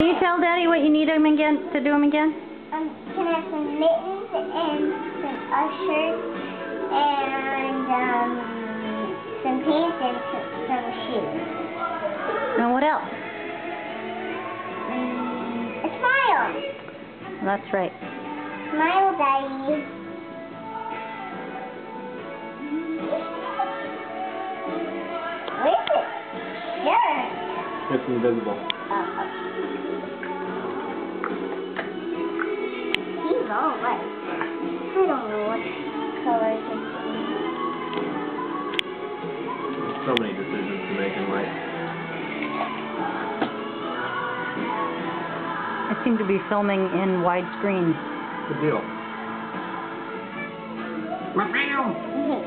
Can you tell Daddy what you need him again to do him again? Can I have some mittens and a shirt and some pants and some shoes. And what else? A smile. That's right. Smile, Daddy. Where is it? There. It's invisible. He's all right. I don't know what color to There's so many decisions to make in life. I seem to be filming in widescreen. Good deal. see.